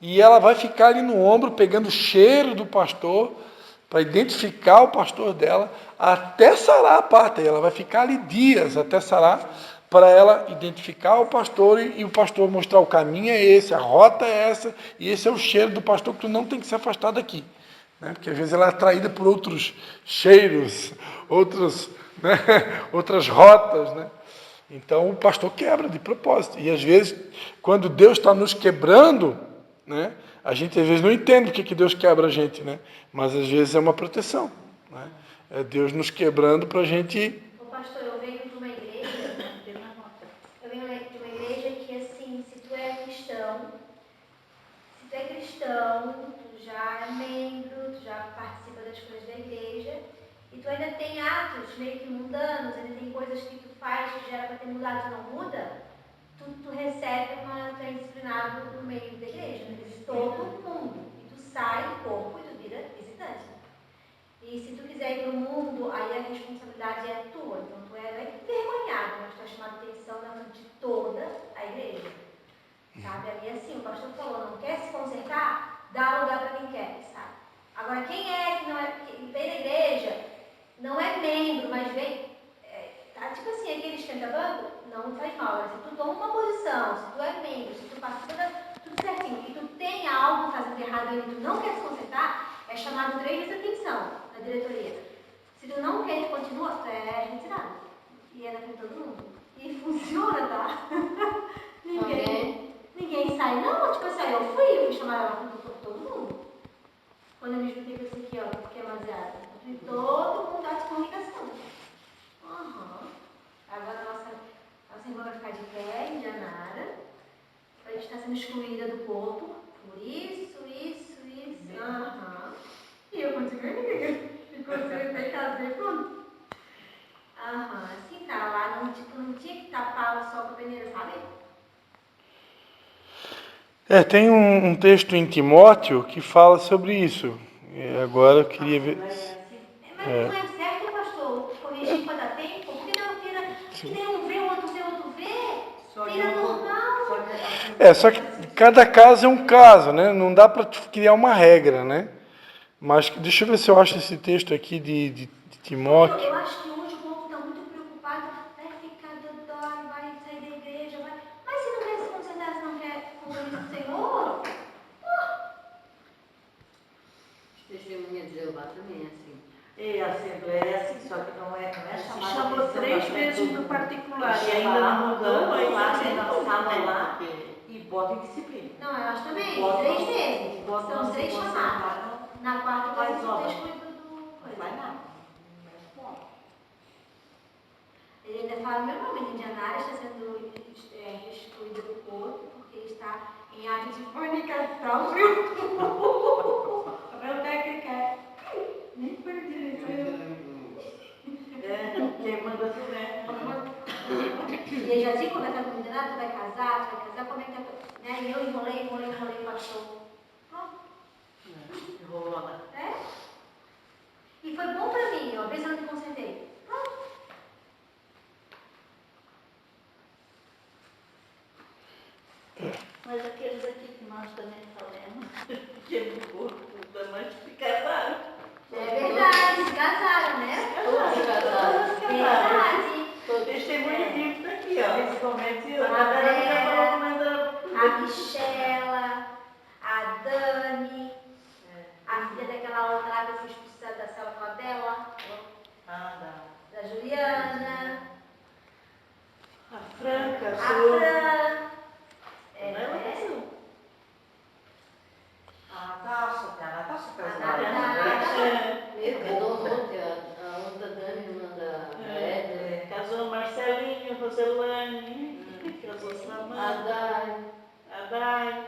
e ela vai ficar ali no ombro, pegando o cheiro do pastor, para identificar o pastor dela, até sarar a pata. E ela vai ficar ali dias até sarar, para ela identificar o pastor e o pastor mostrar o caminho é esse, a rota é essa, e esse é o cheiro do pastor que tu não tem que se afastar daqui. Né? Porque às vezes ela é atraída por outros cheiros, né? Outras rotas, né? Então o pastor quebra de propósito. E às vezes, quando Deus está nos quebrando, né? A gente às vezes não entende porque que Deus quebra a gente, né? Mas às vezes é uma proteção. Né? É Deus nos quebrando para a gente. Ô pastor, eu venho de uma igreja, que assim, se tu é cristão, tu já é membro, tu já participa das coisas da igreja, e tu ainda tem atos meio que mundanos, ainda tem coisas que tu faz que já era para ter mudado e não muda, tu recebe tu é disciplinado no meio da igreja, de todo mundo, e tu sai do corpo e tu vira visitante. E se tu quiser ir para o mundo, aí a responsabilidade é tua, então tu é envergonhado, mas tu é chamado a atenção na frente de toda a igreja. Sabe? Ali assim, o pastor falou, não quer se consertar? Dá lugar para quem quer, sabe? Agora, quem é que não é, que vem da igreja, não é membro, mas vem, tá tipo assim, aquele esquenta-banco, não faz mal. Mas se tu toma uma posição, se tu é membro, se tu participa tudo certinho, e tu tem algo fazendo errado e tu não quer se consertar, é chamado 3 vezes atenção na diretoria. Se tu não quer, tu continua, tu é retirado. E é com todo mundo. E funciona, tá? Ninguém sai, não, tipo assim, eu fui chamada por todo mundo. Quando eu me juntei com esse aqui, ó, porque é baseado. Todo mundo dá de comunicação. Agora nossa irmã vai ficar de pé, Indianara. A gente está sendo excluída do corpo. Por isso. E eu continuei. Ficou sem casei, pronto. Assim tá, lá não tinha que tapar o sol com a peneira, sabe? Tem um texto em Timóteo que fala sobre isso. Agora eu queria ver. Mas não é certo, pastor? Corrigir para dar tempo? Porque não vira. Que nem um vê, outro vê. Vira normal. Só que cada caso é um caso, né? Não dá para criar uma regra, né? Mas deixa eu ver se eu acho esse texto aqui de Timóteo. Eu acho que hoje o povo está muito preocupado. Vai ficar dodói, vai sair da igreja, vai. Mas se não quer se consertar, se não quer compromisso do Senhor. Testemunha de Jeová também é assim. E a Assembleia é assim, só que não é Se chamada. chamou 3 vezes no particular e ainda não mudou, aí lá você na não sala muda. lá e bota em disciplina. Não, eu acho também. 3 vezes. São 3 chamadas. Na quarta vai ser o excluído do coisa. Vai nada. Ele ainda fala o meu nome, Indianara está sendo excluída do corpo porque está em ato de fornicação. A meu técnica é. Nem perdi Quem manda tu, né? E aí já tinha conversado com o Indianara, tu vai casar, como é que tá? Né? E eu enrolei, passou. Pronto. Enrolou, né? E foi bom pra mim, ó, vez eu não me consertei. Pronto. Mas aqueles aqui que nós também falamos, que no corpo da mãe se casaram. É verdade, se casaram, né? Todos se casaram. Verdade. Testemunho vivo está aqui, ó. Principalmente A Michela, a Dani, a filha daquela outra lá que eu fui expulsada da célula dela, da Juliana, A Franca, a Fran. a Natasha casou. A outra Dani, irmã da Edna. Casou Marcelinho, Roselane, casou Samanta, a Dai.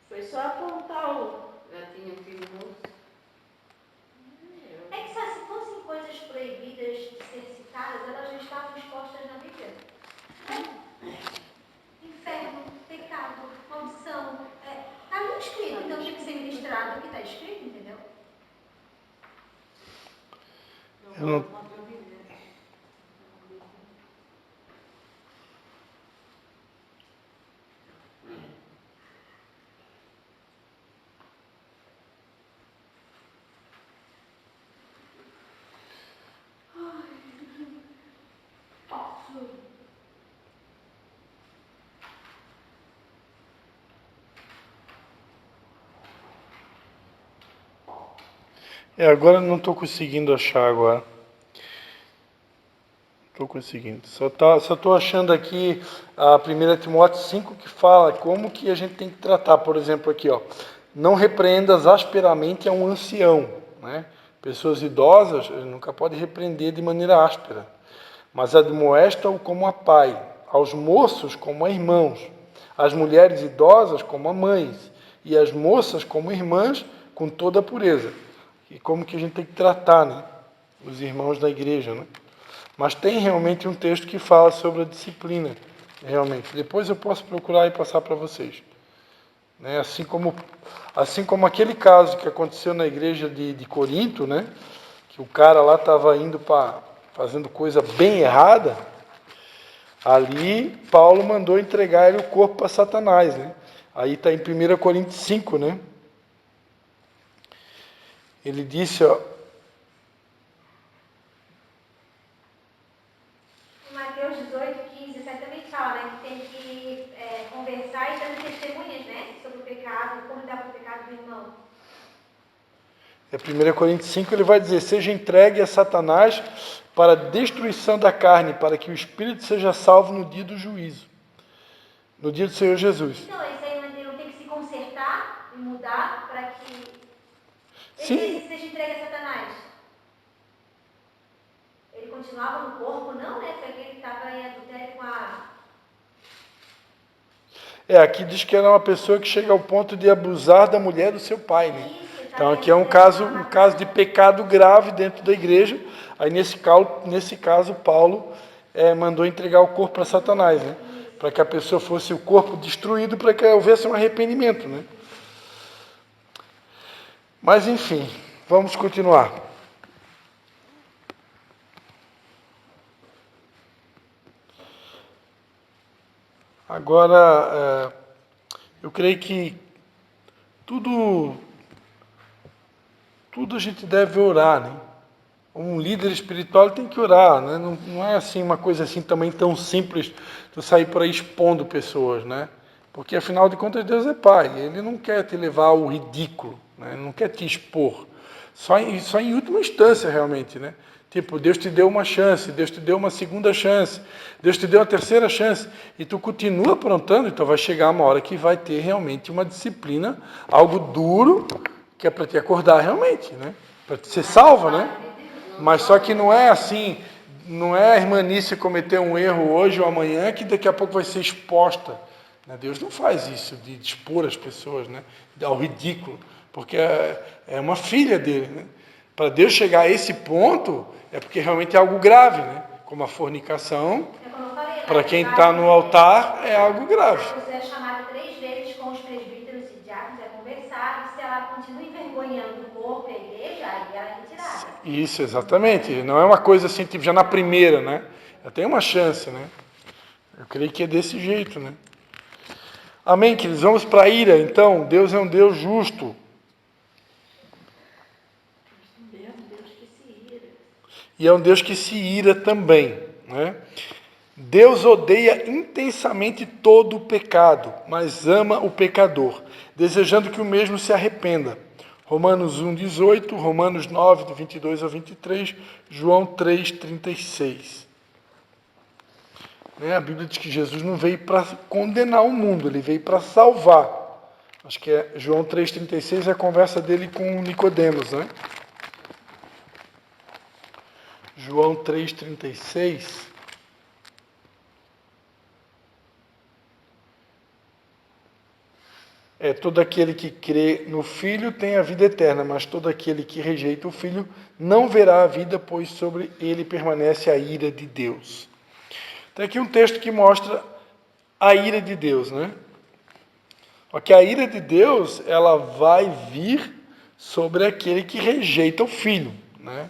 Foi só apontar o. Já tinha um filho moço. É que sabe, se fossem coisas proibidas de ser citadas, elas já estavam expostas na Bíblia. Inferno, pecado, maldição. Está muito escrito, então tem que ser ministrado o que está escrito, entendeu? Eu não... Agora não estou conseguindo achar agora. Estou conseguindo. Só estou achando aqui a 1 Timóteo 5 que fala como que a gente tem que tratar. Por exemplo, aqui, ó. Não repreendas asperamente a um ancião, né? Pessoas idosas nunca pode repreender de maneira áspera, mas admoesta-o como a pai, aos moços como a irmãos, às mulheres idosas como a mães, e às moças como irmãs, com toda a pureza. E como que a gente tem que tratar, né? Os irmãos da igreja, né? Mas tem realmente um texto que fala sobre a disciplina, realmente. Depois eu posso procurar e passar para vocês. Né? Assim como aquele caso que aconteceu na igreja de Corinto, né? Que o cara lá estava indo fazendo coisa bem errada, ali Paulo mandou entregar ele o corpo para Satanás. Né? Aí está em 1 Coríntios 5, né? Ele disse, ó, Mateus 18:15, isso aí também fala, né, que tem que conversar e dando testemunhas, né, sobre o pecado, como lidar com o pecado do irmão. 1 Coríntios 5, ele vai dizer, seja entregue a Satanás para a destruição da carne, para que o espírito seja salvo no dia do juízo, no dia do Senhor Jesus. Então, isso aí não tem que se consertar e mudar para que Sim. ele seja entregue a Satanás. Ele continuava no corpo, não, né? Porque ele estava em adultério com a... Aqui diz que era uma pessoa que chega ao ponto de abusar da mulher do seu pai, né? Então aqui é um caso de pecado grave dentro da igreja. Aí nesse caso Paulo mandou entregar o corpo para Satanás, né? Para que a pessoa fosse o corpo destruído, para que houvesse um arrependimento, né? Mas enfim, vamos continuar. Agora, eu creio que tudo a gente deve orar, né? Um líder espiritual tem que orar, né? Não é assim uma coisa assim também tão simples tu sair por aí expondo pessoas, né? Porque afinal de contas Deus é Pai, Ele não quer te levar ao ridículo, né? Ele não quer te expor. Só em última instância realmente, né? Tipo, Deus te deu uma chance, Deus te deu uma segunda chance, Deus te deu uma terceira chance, e tu continua aprontando, então vai chegar uma hora que vai ter realmente uma disciplina, algo duro, que é para te acordar realmente, né? Para te ser salva, né? Mas só que não é assim, não é a irmanice cometer um erro hoje ou amanhã que daqui a pouco vai ser exposta. Deus não faz isso de expor as pessoas, né? Ao ridículo, porque é uma filha dele, né? Para Deus chegar a esse ponto, é porque realmente é algo grave, né? Como a fornicação, para quem está no altar, é algo grave. Você é chamada 3 vezes com os presbíteros e diáconos, é conversado, se ela continua envergonhando o corpo e a igreja, aí ela é retirada. Isso, exatamente. Não é uma coisa assim, tipo, já na primeira, né? Já tem uma chance, né? Eu creio que é desse jeito, né? Amém, queridos? Vamos para a ira, então. Deus é um Deus justo. E é um Deus que se ira também, né? Deus odeia intensamente todo o pecado, mas ama o pecador, desejando que o mesmo se arrependa. Romanos 1,18, Romanos 9, do 22 ao 23, João 3, 36. A Bíblia diz que Jesus não veio para condenar o mundo, ele veio para salvar. Acho que é João 3,36 é a conversa dele com Nicodemos, né? João 3,36. Todo aquele que crê no Filho tem a vida eterna, mas todo aquele que rejeita o Filho não verá a vida, pois sobre ele permanece a ira de Deus. Tem aqui um texto que mostra a ira de Deus, né? Porque a ira de Deus, ela vai vir sobre aquele que rejeita o Filho, né?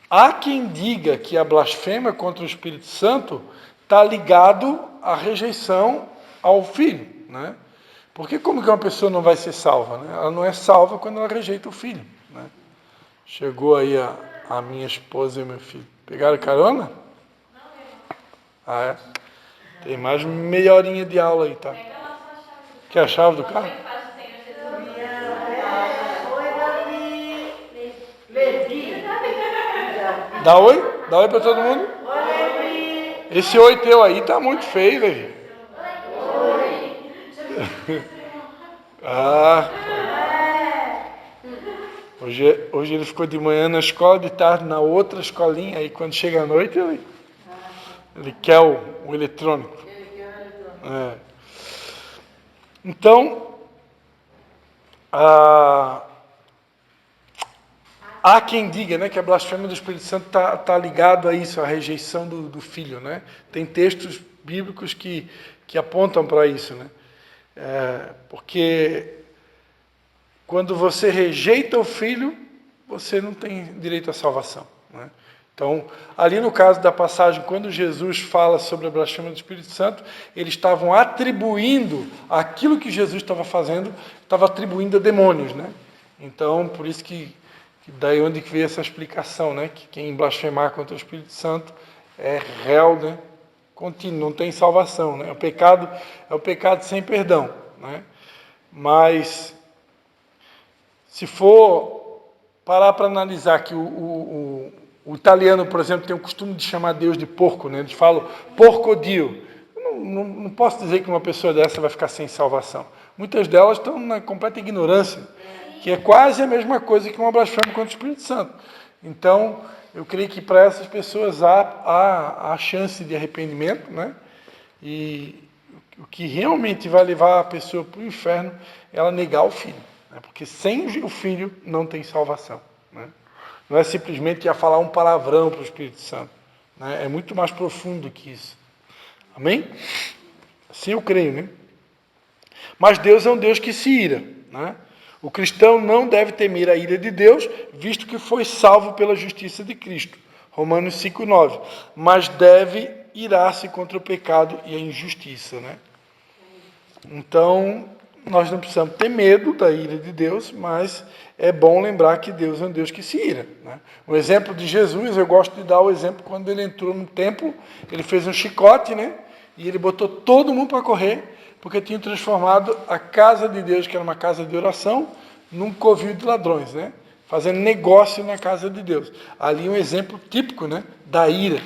Há quem diga que a blasfêmia contra o Espírito Santo está ligado à rejeição ao Filho, né? Porque como que uma pessoa não vai ser salva, né? Ela não é salva quando ela rejeita o Filho, né? Chegou aí a minha esposa e meu filho. Pegaram carona? É? Tem mais meia horinha de aula aí, tá? Quer a chave do carro? Dá oi? Dá oi para todo mundo? Esse oi teu aí tá muito feio, Levi. Ah, hoje ele ficou de manhã na escola, de tarde na outra escolinha, aí quando chega à noite ele quer o eletrônico. É. Então, há quem diga, né, que a blasfêmia do Espírito Santo está ligado a isso, a rejeição do Filho, né? Tem textos bíblicos que apontam para isso, né? Porque quando você rejeita o Filho, você não tem direito à salvação, né? Então, ali no caso da passagem, quando Jesus fala sobre a blasfêmia do Espírito Santo, eles estavam atribuindo aquilo que Jesus estava fazendo, estava atribuindo a demônios, né? Então, por isso que daí onde veio essa explicação, né? Que quem blasfemar contra o Espírito Santo é réu, né? Contínuo, não tem salvação, né? É o pecado sem perdão, né? Mas se for parar para analisar que o italiano, por exemplo, tem o costume de chamar Deus de porco, né? Eles falam porco Dio. Não posso dizer que uma pessoa dessa vai ficar sem salvação. Muitas delas estão na completa ignorância, que é quase a mesma coisa que uma blasfêmia contra o Espírito Santo. Então, eu creio que para essas pessoas há chance de arrependimento, né? E o que realmente vai levar a pessoa para o inferno é ela negar o Filho, né? Porque sem o Filho não tem salvação, né? Não é simplesmente ia falar um palavrão para o Espírito Santo, né? É muito mais profundo que isso. Amém? Assim eu creio, né? Mas Deus é um Deus que se ira, né? O cristão não deve temer a ira de Deus, visto que foi salvo pela justiça de Cristo. Romanos 5,9. Mas deve irar-se contra o pecado e a injustiça, né? Então, nós não precisamos ter medo da ira de Deus, mas é bom lembrar que Deus é um Deus que se ira, né? O exemplo de Jesus, eu gosto de dar o exemplo quando ele entrou no templo, ele fez um chicote, né? E ele botou todo mundo para correr, porque tinha transformado a casa de Deus, que era uma casa de oração, num covil de ladrões, né? Fazendo negócio na casa de Deus. Ali um exemplo típico, né? Da ira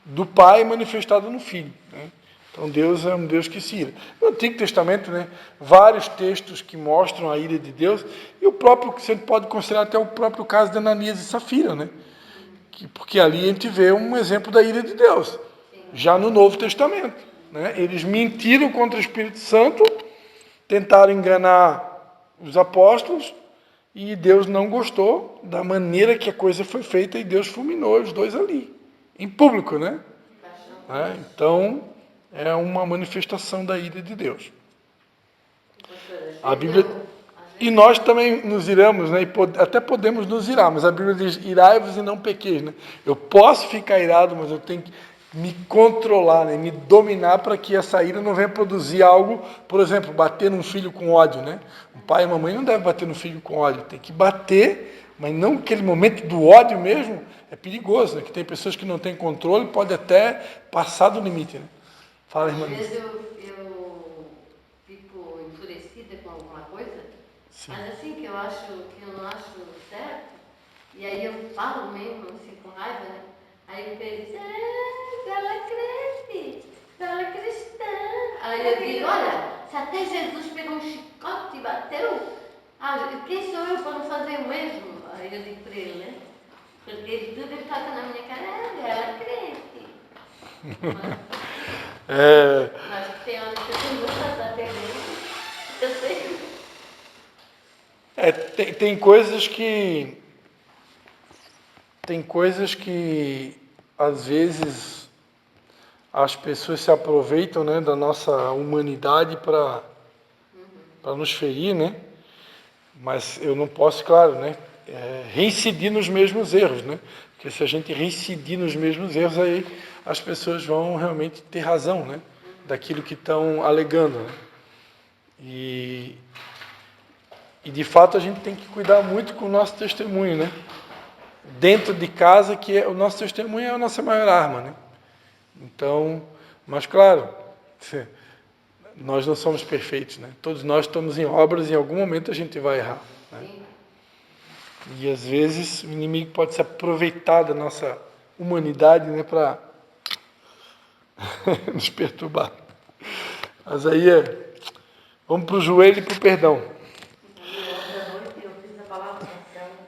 do Pai manifestada no Filho, né? Então Deus é um Deus que se ira. No Antigo Testamento, né, vários textos que mostram a ira de Deus, e o próprio, você pode considerar até o próprio caso de Ananias e Safira, né? Porque ali a gente vê um exemplo da ira de Deus, já no Novo Testamento, né? Eles mentiram contra o Espírito Santo, tentaram enganar os apóstolos, e Deus não gostou da maneira que a coisa foi feita, e Deus fulminou os dois ali, em público, né? Então, é uma manifestação da ira de Deus. A Bíblia... E nós também nos iramos, né? E até podemos nos irar, mas a Bíblia diz, irai-vos e não pequeis, né? Eu posso ficar irado, mas eu tenho que me controlar, né? Me dominar para que essa ira não venha produzir algo, por exemplo, bater num filho com ódio, né? Um pai e uma mãe não devem bater no filho com ódio, tem que bater, mas não aquele momento do ódio mesmo, é perigoso, né? Que tem pessoas que não têm controle, pode até passar do limite, né? Fala, irmã. Às vezes eu fico enfurecida com alguma coisa, sim, mas assim que eu não acho certo, e aí eu falo mesmo assim com raiva, né? Aí o Pedro diz, ela é crente, ela é cristã. Aí eu digo, olha, se até Jesus pegou um chicote e bateu, quem sou eu para não fazer o mesmo? Aí eu digo para ele, né? Porque tudo ele toca na minha cara, ela é crente. Mas tem hora que eu não faço até mesmo, eu sei. Tem coisas que às vezes as pessoas se aproveitam, né, da nossa humanidade para nos ferir, né? Mas eu não posso, claro, né, reincidir nos mesmos erros, né? Porque se a gente reincidir nos mesmos erros, aí as pessoas vão realmente ter razão, né, daquilo que estão alegando, né? E de fato a gente tem que cuidar muito com o nosso testemunho, né? Dentro de casa, que o nosso testemunho é a nossa maior arma, né? Então, mas claro, nós não somos perfeitos, né? Todos nós estamos em obras e em algum momento a gente vai errar, né? E às vezes o inimigo pode se aproveitar da nossa humanidade, né, para nos perturbar. Mas aí, vamos para o joelho e para o perdão. E ontem à noite eu fiz a palavra na célula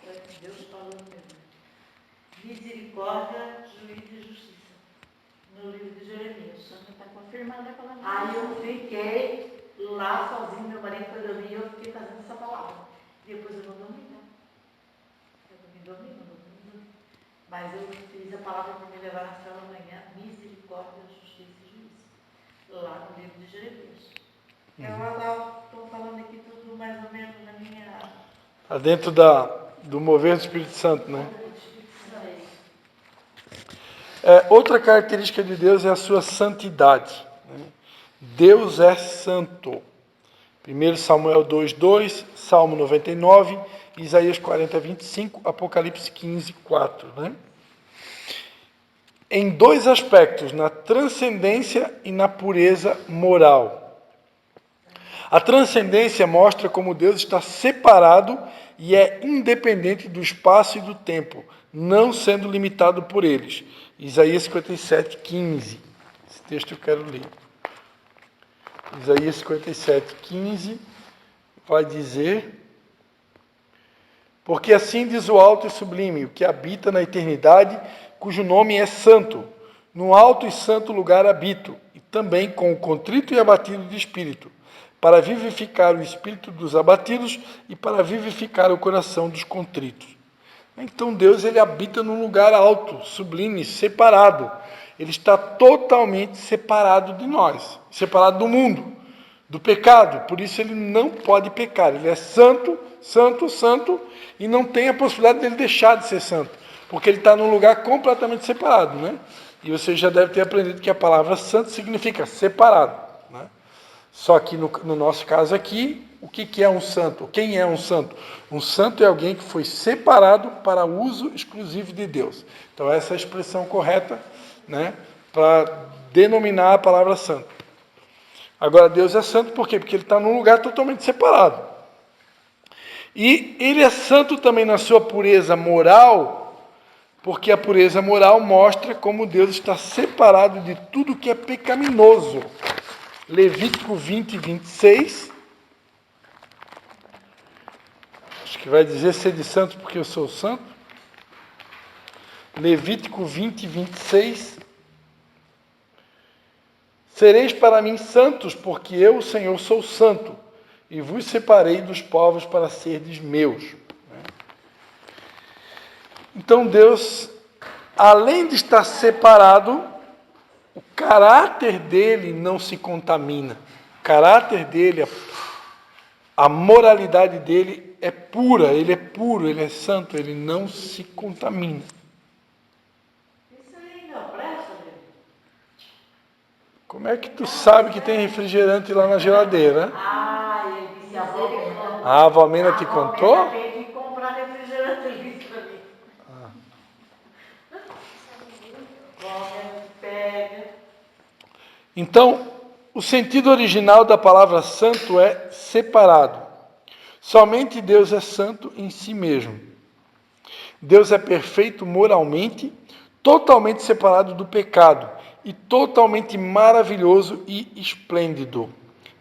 para que Deus falou comigo. Misericórdia, juízo e justiça. No livro de Jeremias. O senhor está confirmando a palavra. Aí eu fiquei lá sozinho, meu marido foi dormir e eu fiquei fazendo essa palavra. Depois eu não dormi, não. Eu não dormi. Mas eu fiz a palavra para me levar na célula amanhã. Misericórdia, justiça e juízo. Lá no livro de Jeremias. Eu estou falando aqui tudo mais ou menos na minha... Está dentro do mover do Espírito Santo, né? Outra característica de Deus é a sua santidade. Né? Deus é santo. 1 Samuel 2:2, Salmo 99, Isaías 40:25, Apocalipse 15:4. Né? Em dois aspectos, na transcendência e na pureza moral. A transcendência mostra como Deus está separado e é independente do espaço e do tempo, não sendo limitado por eles. Isaías 57:15. Esse texto eu quero ler. Isaías 57:15 vai dizer: porque assim diz o alto e sublime, o que habita na eternidade, cujo nome é santo. No alto e santo lugar habito, e também com o contrito e abatido de espírito, para vivificar o espírito dos abatidos e para vivificar o coração dos contritos. Então Deus, ele habita num lugar alto, sublime, separado. Ele está totalmente separado de nós, separado do mundo, do pecado. Por isso ele não pode pecar. Ele é santo, santo, santo, e não tem a possibilidade dele deixar de ser santo, porque ele está num lugar completamente separado, né? E você já deve ter aprendido que a palavra santo significa separado, né? Só que no nosso caso aqui, o que é um santo? Quem é um santo? Um santo é alguém que foi separado para uso exclusivo de Deus. Então essa é a expressão correta, né, para denominar a palavra santo. Agora, Deus é santo por quê? Porque ele está num lugar totalmente separado. E ele é santo também na sua pureza moral, porque a pureza moral mostra como Deus está separado de tudo que é pecaminoso. Levítico 20:26. Acho que vai dizer ser de santo porque eu sou santo. Levítico 20:26. Sereis para mim santos, porque eu, o Senhor, sou santo, e vos separei dos povos para serdes meus. Então Deus, além de estar separado, o caráter dele não se contamina. O caráter dele, a moralidade dele é pura, ele é puro, ele é santo, ele não se contamina. Isso aí não presta, meu. Como é que tu sabe que tem refrigerante lá na geladeira? Ah, ele disse a Valmena. A Valmena te contou? A Valmena tem que comprar refrigerante, ele disse para mim. Valmena pega. Então, o sentido original da palavra santo é separado. Somente Deus é santo em si mesmo. Deus é perfeito moralmente, totalmente separado do pecado e totalmente maravilhoso e esplêndido,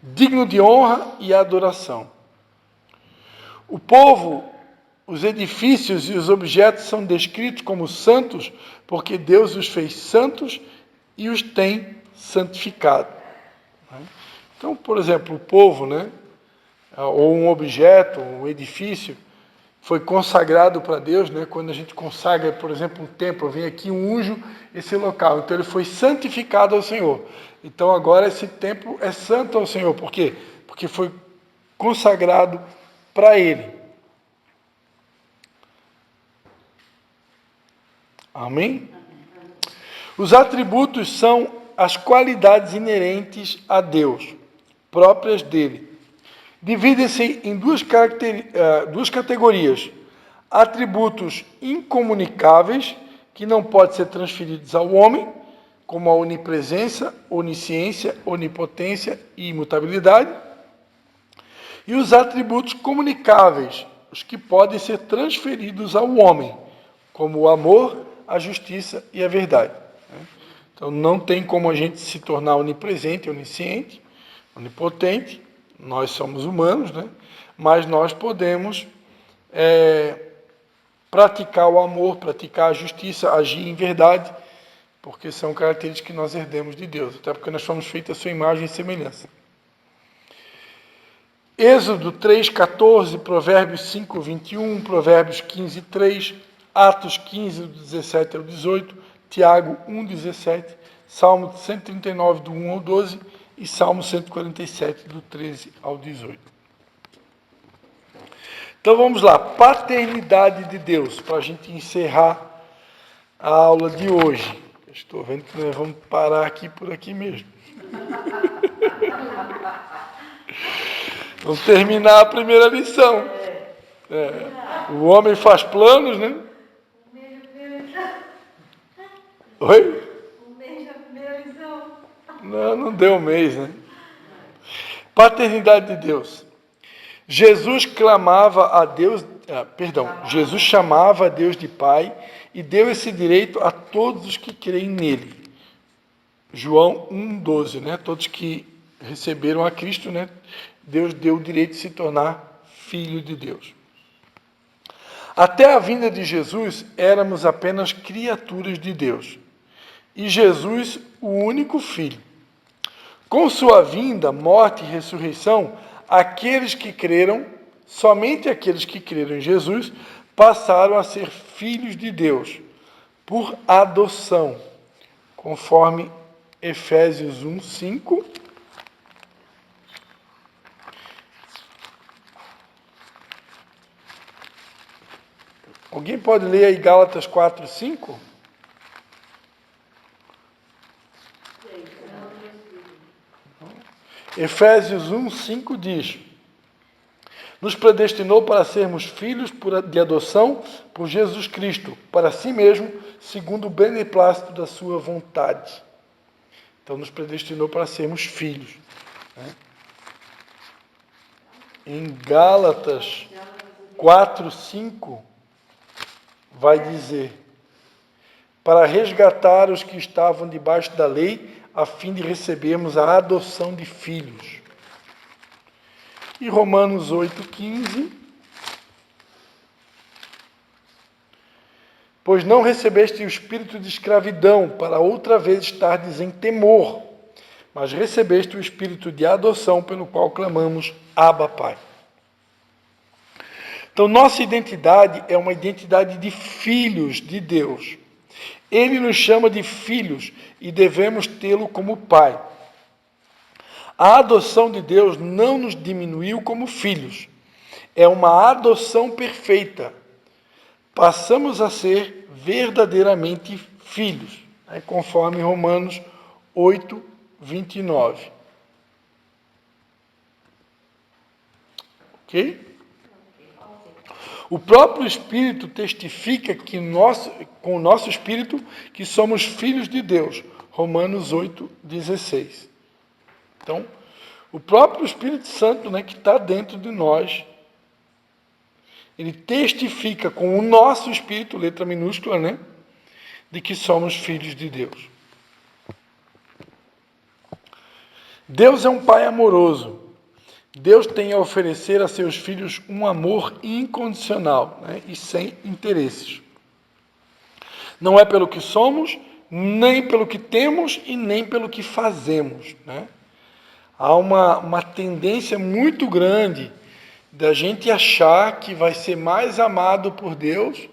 digno de honra e adoração. O povo, os edifícios e os objetos são descritos como santos porque Deus os fez santos e os tem santificado. Então, por exemplo, o povo, né, ou um objeto, um edifício, foi consagrado para Deus, né? Quando a gente consagra, por exemplo, um templo, vem aqui um unjo esse local, então ele foi santificado ao Senhor. Então agora esse templo é santo ao Senhor, por quê? Porque foi consagrado para Ele. Amém? Os atributos são as qualidades inerentes a Deus, próprias dele. Dividem-se em duas categorias. Atributos incomunicáveis, que não podem ser transferidos ao homem, como a onipresença, onisciência, onipotência e imutabilidade. E os atributos comunicáveis, os que podem ser transferidos ao homem, como o amor, a justiça e a verdade. Então, não tem como a gente se tornar onipresente, onisciente, onipotente. Nós somos humanos, né? Mas nós podemos praticar o amor, praticar a justiça, agir em verdade, porque são características que nós herdemos de Deus, até porque nós fomos feitos à sua imagem e semelhança. Êxodo 3:14, Provérbios 5:21, Provérbios 15:3, Atos 15, do 17 ao 18, Tiago 1:17, Salmo 139, do 1 ao 12 e Salmo 147, do 13 ao 18. Então vamos lá, paternidade de Deus, para a gente encerrar a aula de hoje. Estou vendo que nós vamos parar aqui por aqui mesmo. Vamos terminar a primeira lição. O homem faz planos, né? Oi? Um mês da primeira lição. Não deu um mês, né? Paternidade de Deus. Jesus chamava a Deus de Pai e deu esse direito a todos os que creem nele. João 1:12, né? Todos que receberam a Cristo, né? Deus deu o direito de se tornar filho de Deus. Até a vinda de Jesus, éramos apenas criaturas de Deus. E Jesus, o único Filho. Com sua vinda, morte e ressurreição, somente aqueles que creram em Jesus, passaram a ser filhos de Deus, por adoção, conforme Efésios 1:5. Alguém pode ler aí Gálatas 4:5? Efésios 1:5 diz: nos predestinou para sermos filhos de adoção por Jesus Cristo, para si mesmo, segundo o beneplácito da sua vontade. Então, nos predestinou para sermos filhos. Né? Em Gálatas 4:5, vai dizer: para resgatar os que estavam debaixo da lei, a fim de recebermos a adoção de filhos. E Romanos 8:15, pois não recebeste o espírito de escravidão, para outra vez estardes em temor, mas recebeste o espírito de adoção, pelo qual clamamos, Abba, Pai. Então, nossa identidade é uma identidade de filhos de Deus. Ele nos chama de filhos e devemos tê-lo como pai. A adoção de Deus não nos diminuiu como filhos. É uma adoção perfeita. Passamos a ser verdadeiramente filhos, conforme Romanos 8:29. Ok? O próprio Espírito testifica com o nosso Espírito que somos filhos de Deus. Romanos 8:16. Então, o próprio Espírito Santo, né, que está dentro de nós, ele testifica com o nosso Espírito, letra minúscula, né, de que somos filhos de Deus. Deus é um Pai amoroso. Deus tem a oferecer a seus filhos um amor incondicional, né, e sem interesses. Não é pelo que somos, nem pelo que temos e nem pelo que fazemos. Né? Há uma tendência muito grande da gente achar que vai ser mais amado por Deus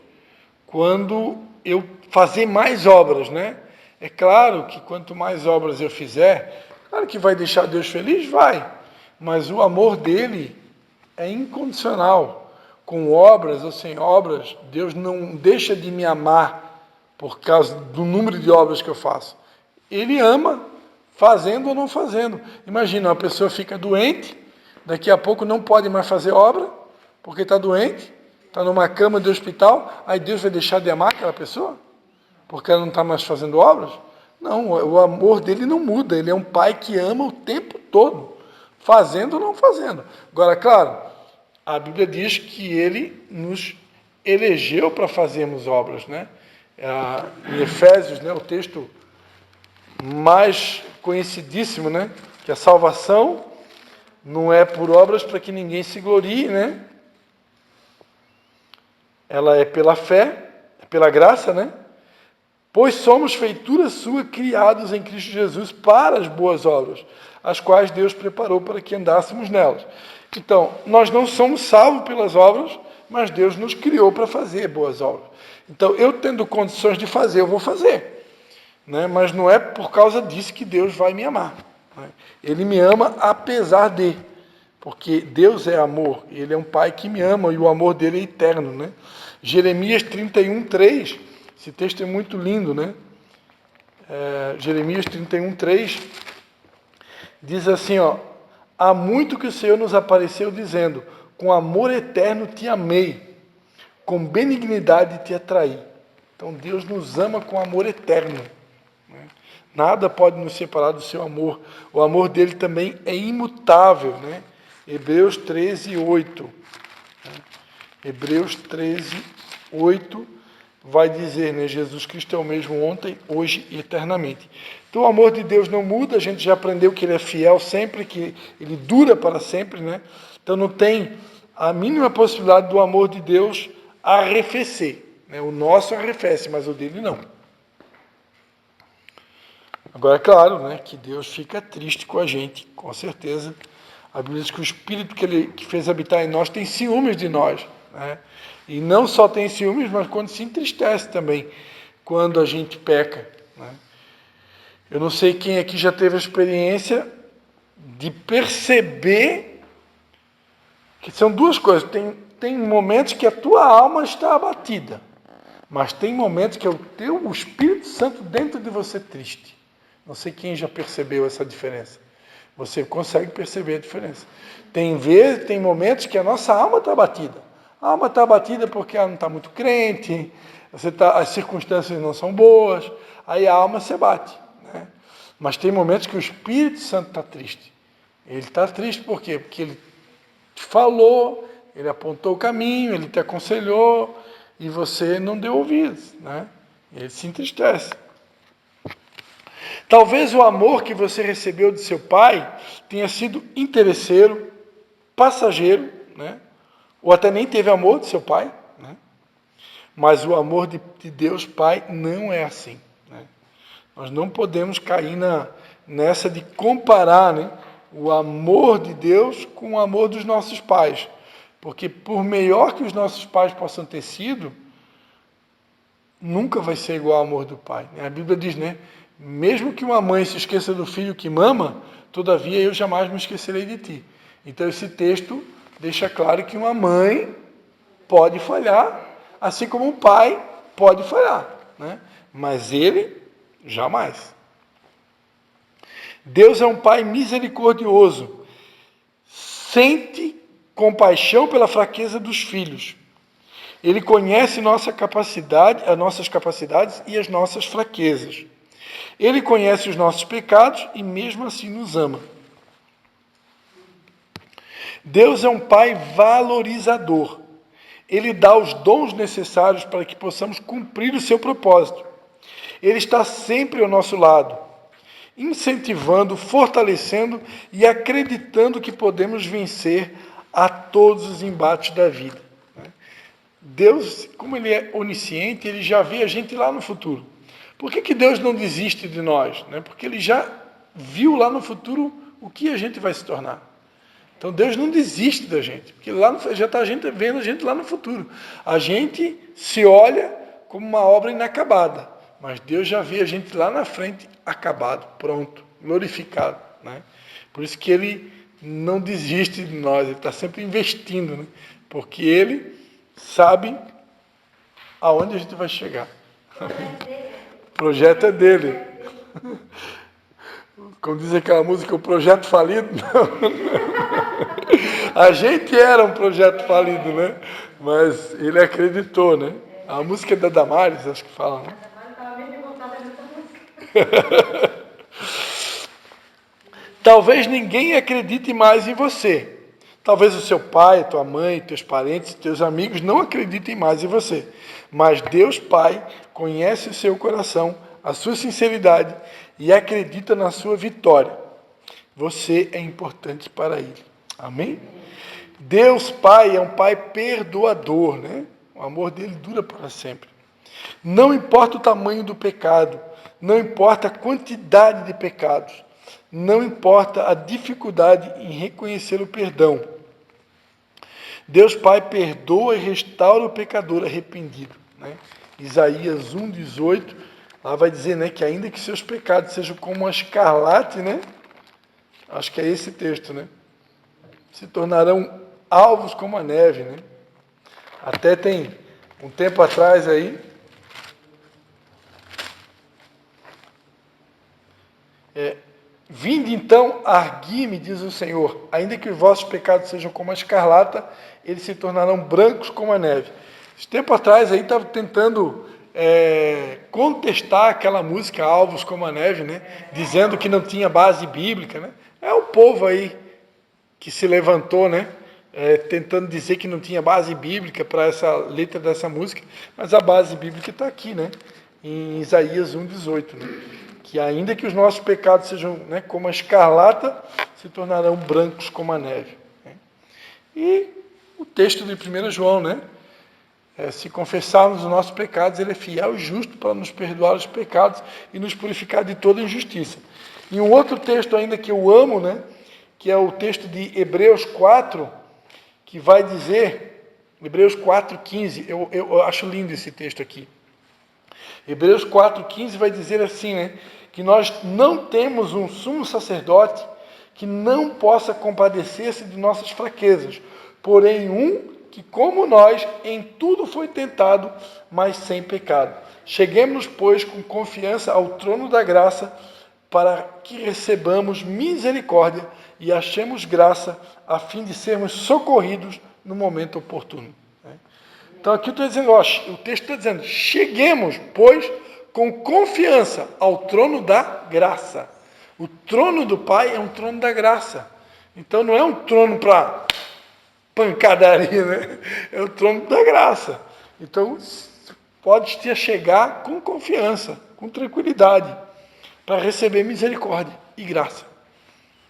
quando eu fazer mais obras. Né? É claro que quanto mais obras eu fizer, claro que vai deixar Deus feliz? Vai. Mas o amor dele é incondicional. Com obras ou sem obras, Deus não deixa de me amar por causa do número de obras que eu faço. Ele ama fazendo ou não fazendo. Imagina, uma pessoa fica doente, daqui a pouco não pode mais fazer obra, porque está doente, está numa cama de hospital, aí Deus vai deixar de amar aquela pessoa? Porque ela não está mais fazendo obras? Não, o amor dele não muda. Ele é um pai que ama o tempo todo. Fazendo ou não fazendo. Agora, claro, a Bíblia diz que ele nos elegeu para fazermos obras, né? em Efésios, né, o texto mais conhecidíssimo, né, que a salvação não é por obras para que ninguém se glorie, né? Ela é pela fé, é pela graça, né? Pois somos feitura sua, criados em Cristo Jesus para as boas obras, as quais Deus preparou para que andássemos nelas. Então, nós não somos salvos pelas obras, mas Deus nos criou para fazer boas obras. Então, eu tendo condições de fazer, eu vou fazer. Né? Mas não é por causa disso que Deus vai me amar. Né? Ele me ama apesar de, porque Deus é amor, Ele é um Pai que me ama e o amor dele é eterno. Né? Jeremias 31:3, esse texto é muito lindo, né? Jeremias 31:3 diz assim, ó: há muito que o Senhor nos apareceu dizendo, com amor eterno te amei, com benignidade te atraí. Então Deus nos ama com amor eterno. Né? Nada pode nos separar do seu amor. O amor dele também é imutável. Né? Hebreus 13:8. Hebreus 13:8 vai dizer, né? Jesus Cristo é o mesmo ontem, hoje e eternamente. Então o amor de Deus não muda, a gente já aprendeu que ele é fiel sempre, que ele dura para sempre, né? Então não tem a mínima possibilidade do amor de Deus arrefecer. Né? O nosso arrefece, mas o dele não. Agora é claro, né, que Deus fica triste com a gente, com certeza. A Bíblia diz que o Espírito que fez habitar em nós tem ciúmes de nós. Né? E não só tem ciúmes, mas quando se entristece também, quando a gente peca. Né? Eu não sei quem aqui já teve a experiência de perceber que são duas coisas. Tem momentos que a tua alma está abatida, mas tem momentos que é o Espírito Santo dentro de você triste. Não sei quem já percebeu essa diferença. Você consegue perceber a diferença. Tem momentos que a nossa alma está abatida. A alma está abatida porque ela não está muito crente, as circunstâncias não são boas, aí a alma se abate. Né? Mas tem momentos que o Espírito Santo está triste. Ele está triste por quê? Porque ele te falou, ele apontou o caminho, ele te aconselhou e você não deu ouvidos. Né? Ele se entristece. Talvez o amor que você recebeu de seu pai tenha sido interesseiro, passageiro, né? Ou até nem teve amor de seu pai, né? Mas o amor de Deus Pai não é assim. Né? Nós não podemos cair nessa de comparar, né, o amor de Deus com o amor dos nossos pais. Porque por melhor que os nossos pais possam ter sido, nunca vai ser igual ao amor do pai. A Bíblia diz, né? Mesmo que uma mãe se esqueça do filho que mama, todavia eu jamais me esquecerei de ti. Então esse texto deixa claro que uma mãe pode falhar, assim como um pai pode falhar, né? Mas ele, jamais. Deus é um pai misericordioso, sente compaixão pela fraqueza dos filhos. Ele conhece nossa capacidade, as nossas capacidades e as nossas fraquezas. Ele conhece os nossos pecados e mesmo assim nos ama. Deus é um Pai valorizador. Ele dá os dons necessários para que possamos cumprir o seu propósito. Ele está sempre ao nosso lado, incentivando, fortalecendo e acreditando que podemos vencer a todos os embates da vida. Deus, como Ele é onisciente, Ele já vê a gente lá no futuro. Por que Deus não desiste de nós? Porque Ele já viu lá no futuro o que a gente vai se tornar. Então Deus não desiste da gente, porque lá já está a gente vendo a gente lá no futuro. A gente se olha como uma obra inacabada, mas Deus já vê a gente lá na frente acabado, pronto, glorificado. Né? Por isso que Ele não desiste de nós, Ele está sempre investindo, né? Porque Ele sabe aonde a gente vai chegar. O projeto é dele. Como diz aquela música, o projeto falido. Não. A gente era um projeto falido, né? Mas ele acreditou, né? A música é da Damares, acho que fala, né? Talvez ninguém acredite mais em você. Talvez o seu pai, tua mãe, teus parentes, teus amigos não acreditem mais em você. Mas Deus Pai conhece o seu coração, a sua sinceridade e acredita na sua vitória. Você é importante para Ele. Amém? Deus Pai é um Pai perdoador, né? O amor dele dura para sempre. Não importa o tamanho do pecado, não importa a quantidade de pecados, não importa a dificuldade em reconhecer o perdão. Deus Pai perdoa e restaura o pecador arrependido, né? Isaías 1,18, lá vai dizer, né, que ainda que seus pecados sejam como a escarlate, né? Acho que é esse texto, né? Se tornarão alvos como a neve, né? Até tem um tempo atrás aí, vinde então, argui-me, diz o Senhor, ainda que os vossos pecados sejam como a escarlata, eles se tornarão brancos como a neve. Esse tempo atrás aí estava tentando contestar aquela música Alvos como a Neve, né? Dizendo que não tinha base bíblica, né? É o povo aí que se levantou, né? Tentando dizer que não tinha base bíblica para essa letra dessa música, mas a base bíblica está aqui, né? Em Isaías 1,18, né? Que ainda que os nossos pecados sejam, né, como a escarlata, se tornarão brancos como a neve. Né? E o texto de 1 João, né? Se confessarmos os nossos pecados, Ele é fiel e justo para nos perdoar os pecados e nos purificar de toda injustiça. E um outro texto ainda que eu amo, né? Que é o texto de Hebreus 4, que vai dizer, Hebreus 4,15, eu acho lindo esse texto aqui. Hebreus 4,15 vai dizer assim, né? Que nós não temos um sumo sacerdote que não possa compadecer-se de nossas fraquezas, porém que, como nós, em tudo foi tentado, mas sem pecado. Cheguemos, pois, com confiança ao trono da graça, para que recebamos misericórdia e achemos graça, a fim de sermos socorridos no momento oportuno. Então aqui eu estou dizendo, o texto está dizendo, cheguemos, pois, com confiança ao trono da graça. O trono do Pai é um trono da graça. Então não é um trono para pancadaria, né? É o trono da graça. Então pode te chegar com confiança, com tranquilidade, para receber misericórdia e graça.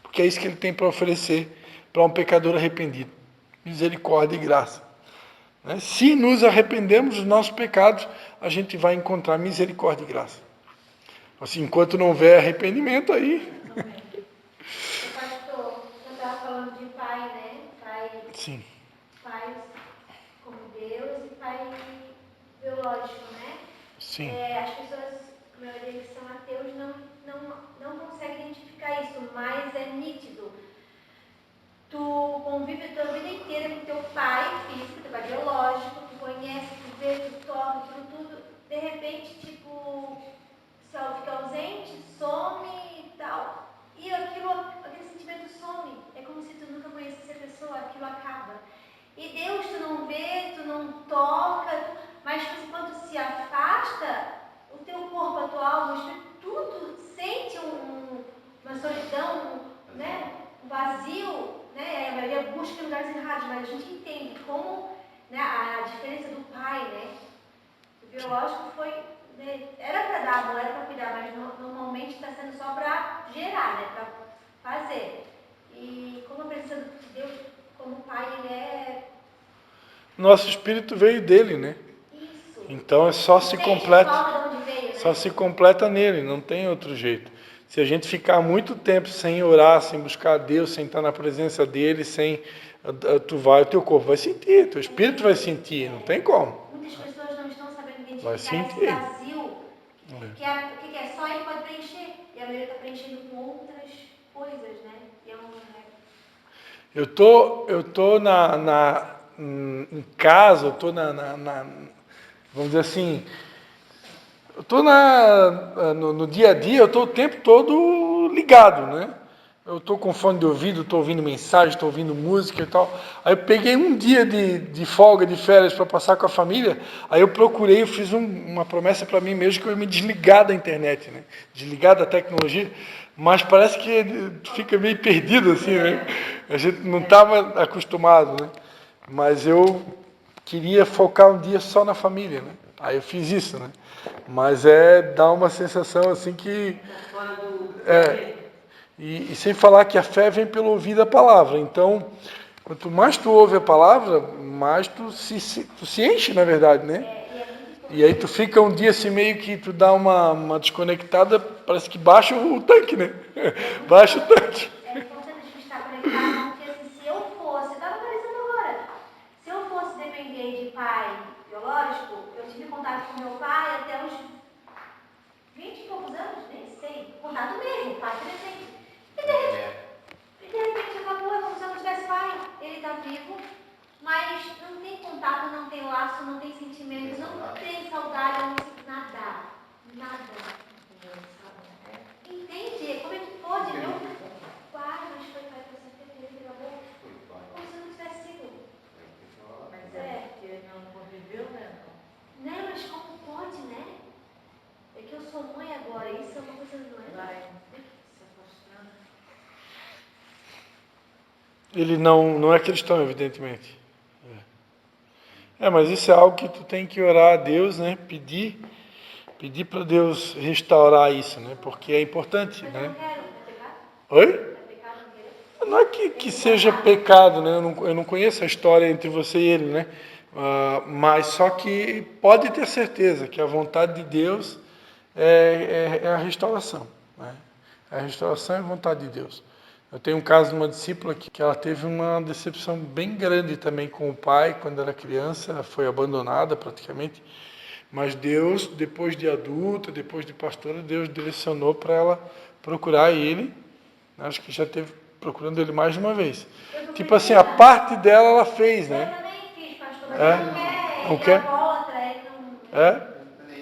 Porque é isso que Ele tem para oferecer para um pecador arrependido. Misericórdia e graça. Se nos arrependemos dos nossos pecados, a gente vai encontrar misericórdia e graça. Assim, enquanto não houver arrependimento, aí... Pastor, eu estava falando de pai, né? Sim. Pai como Deus e pai biológico, né? Sim. As pessoas, a maioria que são ateus, não conseguem identificar isso, mas é nítido. Tu convive a tua vida inteira com teu pai físico, teu pai biológico, tu conhece, tu vê, tu toca, tudo. De repente, tipo, se ela fica ausente, some e tal. E aquele sentimento some. É como se tu nunca conhecesse a pessoa, aquilo acaba. E Deus, tu não vê, tu não toca, mas quando se afasta, o teu corpo, a tua alma, o espírito, tudo sente uma solidão, né? Um vazio. A maioria busca em lugares errados, mas a gente entende como, né, a diferença do pai, né? O biológico foi, né, era para dar, não era para cuidar, mas normalmente está sendo só para gerar, né, para fazer. E como a presença de Deus, como pai, Ele é... Nosso espírito veio dele, né? Isso. Então é só se completa, falta de onde veio, né? só se completa nele, não tem outro jeito. Se a gente ficar muito tempo sem orar, sem buscar a Deus, sem estar na presença dele, o teu corpo vai sentir, teu espírito vai sentir, não tem como. Muitas pessoas não estão sabendo Vai identificar sentir. esse vazio, que é só ele pode preencher, e a maioria está preenchendo com outras coisas, né? E Eu tô em casa, eu tô vamos dizer assim, eu estou no dia a dia, eu estou o tempo todo ligado, né? Eu estou com fone de ouvido, estou ouvindo mensagem, estou ouvindo música e tal. Aí eu peguei um dia de folga, de férias para passar com a família, aí eu procurei, eu fiz uma promessa para mim mesmo que eu ia me desligar da internet, né? Desligar da tecnologia, mas parece que fica meio perdido assim, né? A gente não estava acostumado, né? Mas eu queria focar um dia só na família, né? Aí eu fiz isso, né? Mas dá uma sensação assim que... Fora do É, e sem falar que a fé vem pelo ouvir da palavra. Então, quanto mais tu ouve a palavra, mais tu se enche, na verdade, né? E aí tu fica um dia assim meio que tu dá uma desconectada, parece que baixa o tanque, né? Baixa o tanque. É importante a gente estar conectado, porque assim, se eu fosse, eu estava analisando agora, se eu fosse depender de pai biológico, eu tive contato com meu pai até os 20 e poucos anos, nem sei, contato mesmo, pai presente. E de repente acabou, é como se eu não tivesse pai. Ele está vivo, mas não tem contato, não tem laço, não tem sentimento, não tem saudade, não tem nada. Nada. Entende? Como é que pode? Meu pai, mas foi pai com certeza, ele acabou. Como se não tivesse sido. Mas é porque não conviveu, né? Né? Mas como pode, né? É que eu sou mãe agora, isso é uma coisa, não é? Vai se afastando. Ele não é cristão, evidentemente. Mas isso é algo que tu tem que orar a Deus, né? Pedir para Deus restaurar isso, né? Porque é importante, Mas eu né? não quero, é pecado? Oi? É pecado não querer? Não é que seja pecado, né? Eu não conheço a história entre você e ele, né? Mas só que pode ter certeza que a vontade de Deus é a restauração, né? A restauração é a vontade de Deus. Eu tenho um caso de uma discípula que ela teve uma decepção bem grande também com o pai quando era criança, foi abandonada praticamente. Mas Deus, depois de adulta, depois de pastora, Deus direcionou para ela procurar ele. Acho que já teve procurando ele mais de uma vez. Tipo assim, a parte dela ela fez, Eu né? também fiz, pastor, mas É? ele não quer, Não ele quer? é alcoólatra, ele não... É? Tá nem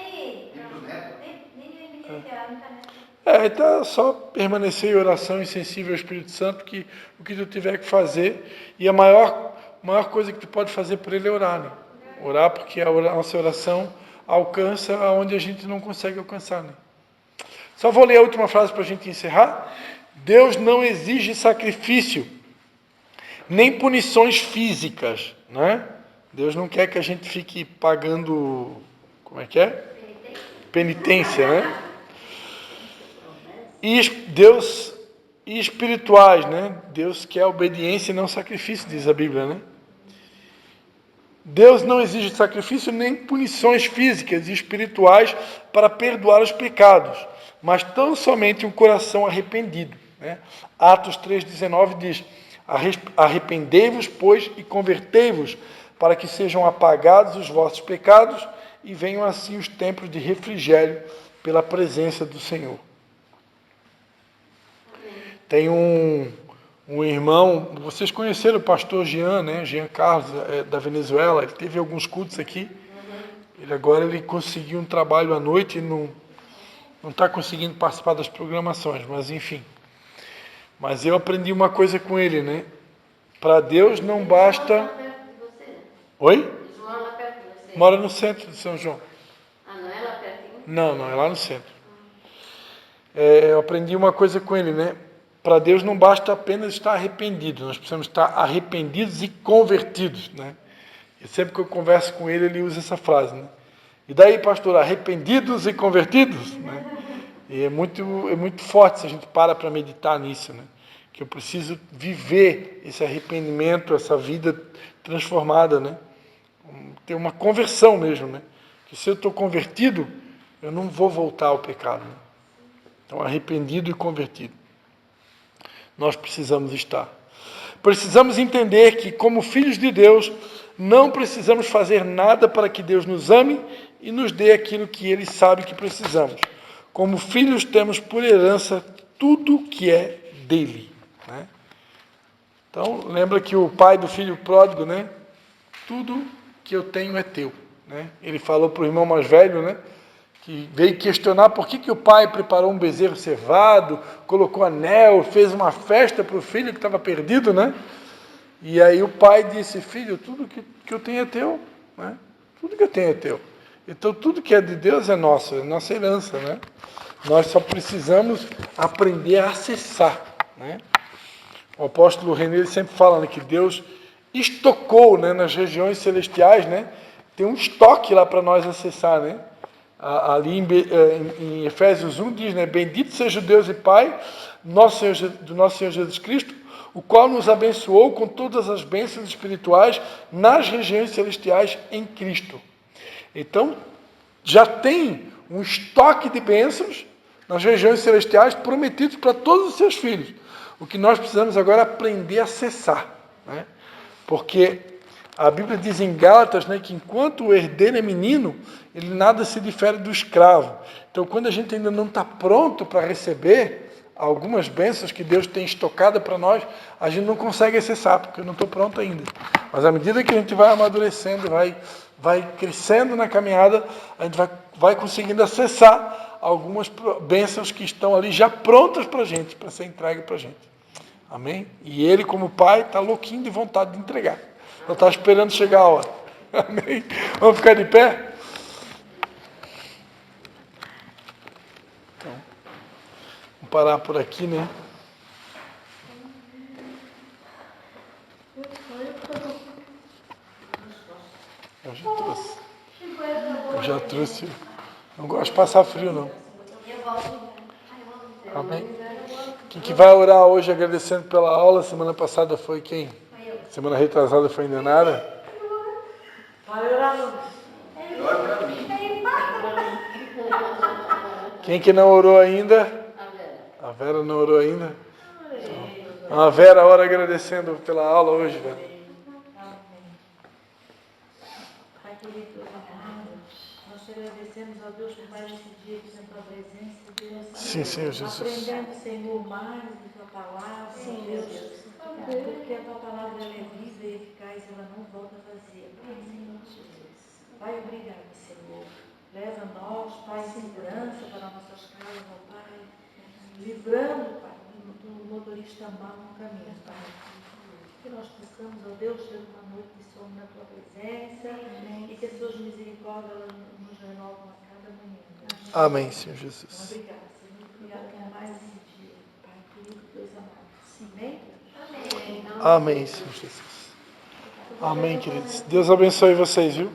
aí. Nem quer, não tá nessa. Então só permanecer em oração e sensível ao Espírito Santo, que o que tu tiver que fazer, e a maior coisa que tu pode fazer por ele é orar, né? Orar porque a nossa oração alcança aonde a gente não consegue alcançar, né? Só vou ler a última frase para a gente encerrar. Deus não exige sacrifício, nem punições físicas, né? Deus não quer que a gente fique pagando, como é que é? Penitência, né? E Deus e espirituais, né? Deus quer obediência e não sacrifício, diz a Bíblia, né? Deus não exige sacrifício nem punições físicas e espirituais para perdoar os pecados, mas tão somente um coração arrependido, né? Atos 3,19 diz: arrependei-vos, pois, e convertei-vos, para que sejam apagados os vossos pecados e venham assim os tempos de refrigério pela presença do Senhor. Tem um irmão, vocês conheceram o pastor Jean, né? Jean Carlos, da Venezuela, ele teve alguns cultos aqui. Agora ele conseguiu um trabalho à noite e não está conseguindo participar das programações, mas enfim. Mas eu aprendi uma coisa com ele, né? Para Deus não basta... Oi? João lá perto de você? Mora no centro de São João. Ah, não é lá pertinho? Não, é lá no centro. Eu aprendi uma coisa com ele, né? Para Deus não basta apenas estar arrependido, nós precisamos estar arrependidos e convertidos, né? E sempre que eu converso com ele, ele usa essa frase, né? E daí, pastor, arrependidos e convertidos, né? E é muito forte se a gente para meditar nisso, né? Que eu preciso viver esse arrependimento, essa vida transformada, né? Ter uma conversão mesmo, né? Que se eu estou convertido, eu não vou voltar ao pecado, né? Então, arrependido e convertido. Nós precisamos estar. Precisamos entender que, como filhos de Deus, não precisamos fazer nada para que Deus nos ame e nos dê aquilo que Ele sabe que precisamos. Como filhos, temos por herança tudo que é dele, né? Então, lembra que o pai do filho pródigo, né? Tudo que eu tenho é teu, né? Ele falou para o irmão mais velho, né? Que veio questionar por que o pai preparou um bezerro cevado, colocou anel, fez uma festa para o filho que estava perdido, né? E aí o pai disse: filho, tudo que eu tenho é teu, né? Tudo que eu tenho é teu. Então tudo que é de Deus é nossa herança, né? Nós só precisamos aprender a acessar, né? O apóstolo René ele sempre fala, né, que Deus estocou, né, nas regiões celestiais, né? Tem um estoque lá para nós acessar, né? Ali em Efésios 1 diz, né? Bendito seja o Deus e Pai do nosso Senhor Jesus Cristo, o qual nos abençoou com todas as bênçãos espirituais nas regiões celestiais em Cristo. Então, já tem um estoque de bênçãos nas regiões celestiais prometidos para todos os seus filhos. O que nós precisamos agora é aprender a acessar, né? Porque a Bíblia diz em Gálatas, né, que enquanto o herdeiro é menino, ele nada se difere do escravo. Então, quando a gente ainda não está pronto para receber algumas bênçãos que Deus tem estocada para nós, a gente não consegue acessar, porque eu não estou pronto ainda. Mas à medida que a gente vai amadurecendo, vai crescendo na caminhada, a gente vai conseguindo acessar algumas bênçãos que estão ali já prontas para a gente, para ser entregue para a gente. Amém? E ele, como pai, está louquinho de vontade de entregar. Só está esperando chegar a hora. Amém? Vamos ficar de pé? Então, vamos parar por aqui, né? Eu já trouxe. Eu já trouxe. Não gosto de passar frio, não. Amém? Quem que vai orar hoje agradecendo pela aula? Semana passada foi quem? Semana retrasada foi Indenara? Vai orar, Lucas. Quem que não orou ainda? A Vera não orou ainda? A Vera ora agradecendo pela aula hoje, Vera. Pai querido, amado, nós te agradecemos, ó Deus, por mais esse dia aqui na tua presença, Deus. Sim, Senhor Jesus. Aprendendo, Senhor, mais de tua palavra, Sim, Deus. Deus. Porque a tua palavra ela é viva e eficaz, ela não volta vazia. Pai, obrigado, Senhor. Leva nós, Pai, segurança para nossas casas, ó Pai. Livrando, Pai, do motorista mal no caminho, Pai. Que nós possamos, ó Deus, ter uma noite de sono na tua presença. E que as tuas misericórdias elas nos renovam a cada manhã. Amém, Senhor Jesus. Obrigado, Senhor. Obrigado por mais esse dia, Pai querido, Deus amado. Amém? Amém, Senhor Jesus. Amém, queridos. Deus abençoe vocês, viu?